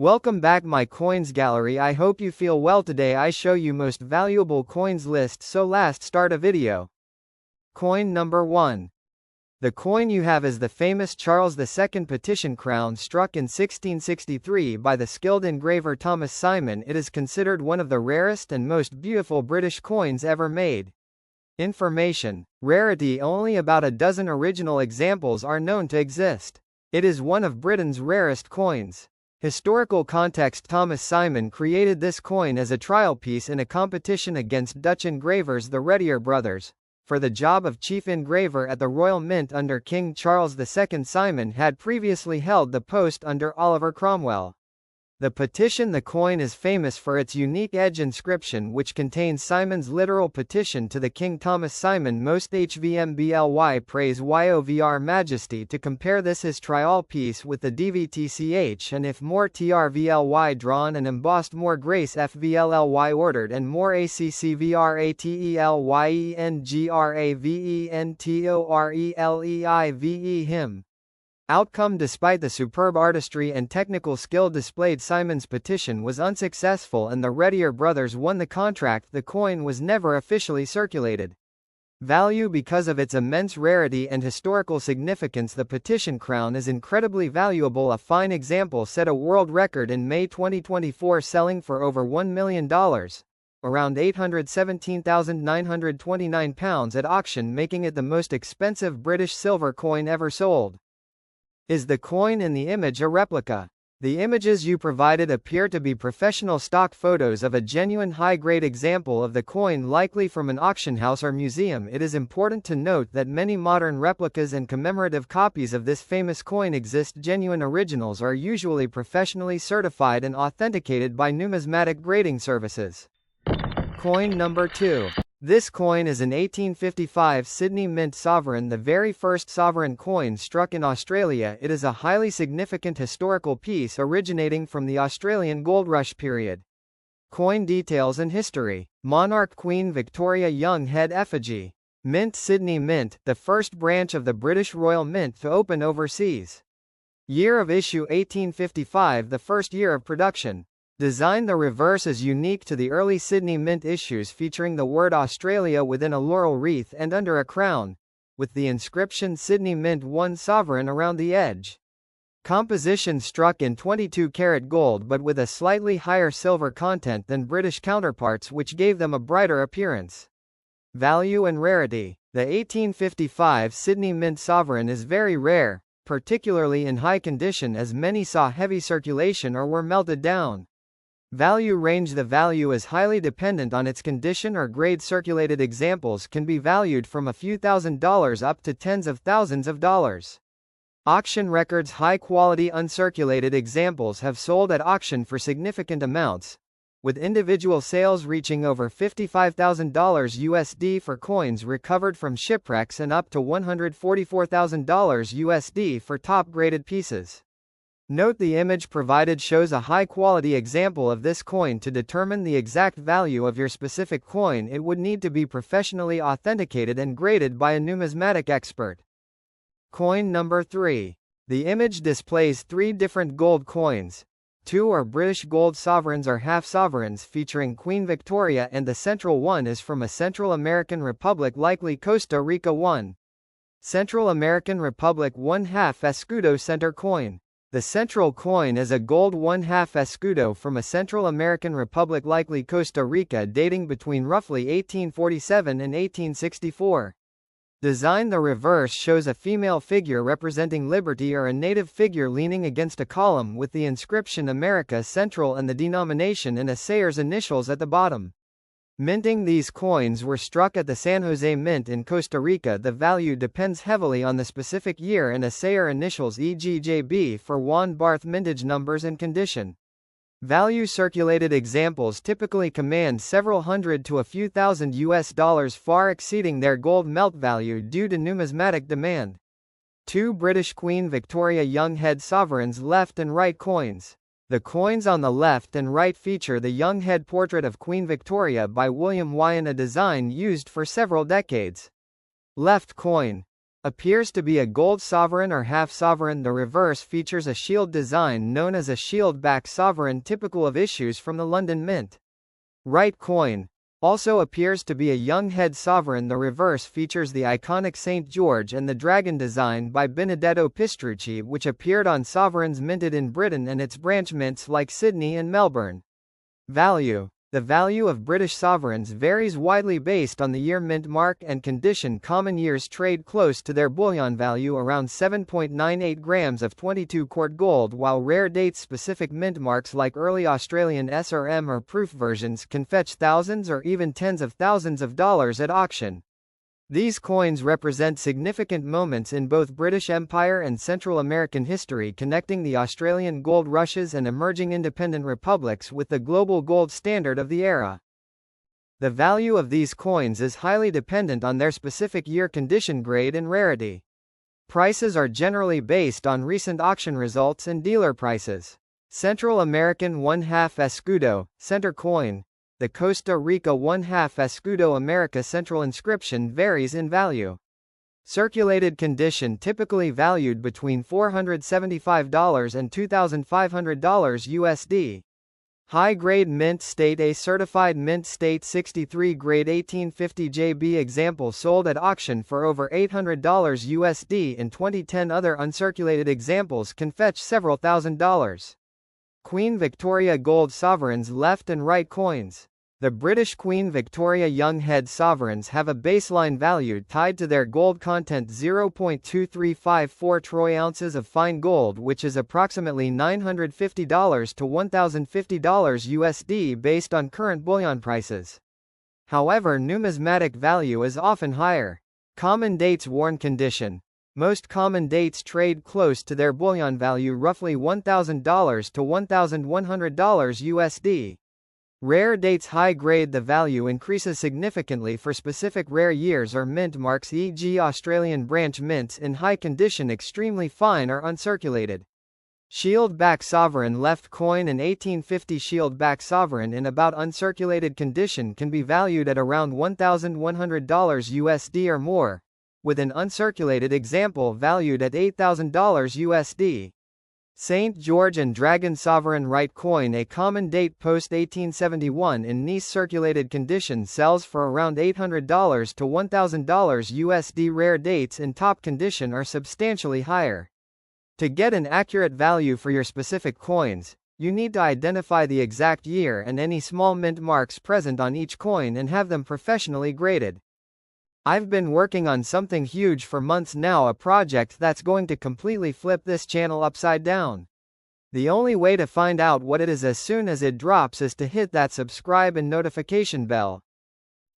Welcome back my coins gallery. I hope you feel well. Today I show you most valuable coins list, so last start a video. Coin number 1. The coin you have is the famous Charles II petition crown struck in 1663 by the skilled engraver Thomas Simon. It is considered one of the rarest and most beautiful British coins ever made. Information. Rarity. Only about a dozen original examples are known to exist. It is one of Britain's rarest coins. Historical context. Thomas Simon created this coin as a trial piece in a competition against Dutch engravers the Redier brothers. For the job of chief engraver at the Royal Mint under King Charles II. Simon had previously held the post under Oliver Cromwell. The petition. The coin is famous for its unique edge inscription which contains Simon's literal petition to the King. Thomas Simon most hvmbly praise YOVR Majesty. To compare this his trial piece with the DVTCH and if more TRVLY drawn and embossed more grace FVLLY ordered and more ACCVRATELYENGRAVENTORELEIVE him. Outcome. Despite the superb artistry and technical skill displayed, Simon's petition was unsuccessful and the Redier brothers won the contract. The coin was never officially circulated. Value. Because of its immense rarity and historical significance, the petition crown is incredibly valuable. A fine example set a world record in May 2024, selling for over $1 million, around £817,929 at auction, making it the most expensive British silver coin ever sold. Is the coin in the image a replica? The images you provided appear to be professional stock photos of a genuine high-grade example of the coin, likely from an auction house or museum. It is important to note that many modern replicas and commemorative copies of this famous coin exist. Genuine originals are usually professionally certified and authenticated by numismatic grading services. Coin number 2. This coin is an 1855 Sydney Mint sovereign, the very first sovereign coin struck in Australia. It is a highly significant historical piece originating from the Australian Gold Rush period. Coin details and history. Monarch Queen Victoria Young head effigy. Mint. Sydney Mint, the first branch of the British Royal Mint to open overseas. Year of issue 1855, the first year of production. Design. The reverse is unique to the early Sydney Mint issues, featuring the word Australia within a laurel wreath and under a crown, with the inscription Sydney Mint 1 Sovereign around the edge. Composition. Struck in 22-karat gold but with a slightly higher silver content than British counterparts, which gave them a brighter appearance. Value and rarity. The 1855 Sydney Mint sovereign is very rare, particularly in high condition, as many saw heavy circulation or were melted down. Value range. The value is highly dependent on its condition or grade. Circulated examples can be valued from a few $1,000s up to tens of thousands of dollars. Auction records. High quality uncirculated examples have sold at auction for significant amounts, with individual sales reaching over $55,000 USD for coins recovered from shipwrecks and up to $144,000 USD for top graded pieces. Note the image provided shows a high-quality example of this coin. To determine the exact value of your specific coin, it would need to be professionally authenticated and graded by a numismatic expert. Coin number 3. The image displays 3 different gold coins. 2 are British gold sovereigns or half-sovereigns featuring Queen Victoria, and the central one is from a Central American republic, likely Costa Rica. 1. Central American Republic 1/2 Escudo center coin. The central coin is a gold 1/2 escudo from a Central American republic, likely Costa Rica, dating between roughly 1847 and 1864. Design. The reverse shows a female figure representing liberty or a native figure leaning against a column with the inscription America Central and the denomination and a sayer's initials at the bottom. Minting. These coins were struck at the San Jose Mint in Costa Rica. The value depends heavily on the specific year and a sayer initials, e.g. JB for Juan Barth. Mintage numbers and condition. Value. Circulated examples typically command several hundred to a few thousand $, far exceeding their gold melt value due to numismatic demand. 2 British Queen Victoria Young head sovereigns. Left and right coins. The coins on the left and right feature the young head portrait of Queen Victoria by William Wyon, a design used for several decades. Left coin. Appears to be a gold sovereign or half sovereign. The reverse features a shield design known as a shield-back sovereign, typical of issues from the London Mint. Right coin also appears to be a young head sovereign. The reverse features the iconic St. George and the dragon design by Benedetto Pistrucci, which appeared on sovereigns minted in Britain and its branch mints like Sydney and Melbourne. Value. The value of British sovereigns varies widely based on the year, mint mark, and condition. Common years trade close to their bullion value, around 7.98 grams of 22-karat gold, while rare dates-specific mint marks like early Australian SRM or proof versions can fetch thousands or even tens of thousands of dollars at auction. These coins represent significant moments in both British Empire and Central American history, connecting the Australian gold rushes and emerging independent republics with the global gold standard of the era. The value of these coins is highly dependent on their specific year, condition, grade, and rarity. Prices are generally based on recent auction results and dealer prices. Central American 1/2 Escudo, center coin. The Costa Rica 1/2 Escudo America central inscription varies in value. Circulated condition typically valued between $475 and $2,500 USD. High-grade mint state A certified mint state 63 grade 1850 JB example sold at auction for over $800 USD in 2010. Other uncirculated examples can fetch several $1,000s. Queen Victoria gold sovereigns left and right coins. The British Queen Victoria young head sovereigns have a baseline value tied to their gold content, 0.2354 troy ounces of fine gold, which is approximately $950 to $1,050 USD based on current bullion prices. However, numismatic value is often higher. Common dates worn condition. Most common dates trade close to their bullion value, roughly $1,000 to $1,100 USD. Rare dates high grade. The value increases significantly for specific rare years or mint marks, e.g. Australian branch mints in high condition, extremely fine or uncirculated. Shield back sovereign left coin. An 1850 shield back sovereign in about uncirculated condition can be valued at around $1,100 USD or more, with an uncirculated example valued at $8,000 USD. St. George and Dragon sovereign right coin. A common date post 1871 in Nice circulated condition sells for around $800 to $1,000 USD. Rare dates in top condition are substantially higher. To get an accurate value for your specific coins, you need to identify the exact year and any small mint marks present on each coin and have them professionally graded. I've been working on something huge for months now, a project that's going to completely flip this channel upside down. The only way to find out what it is as soon as it drops is to hit that subscribe and notification bell.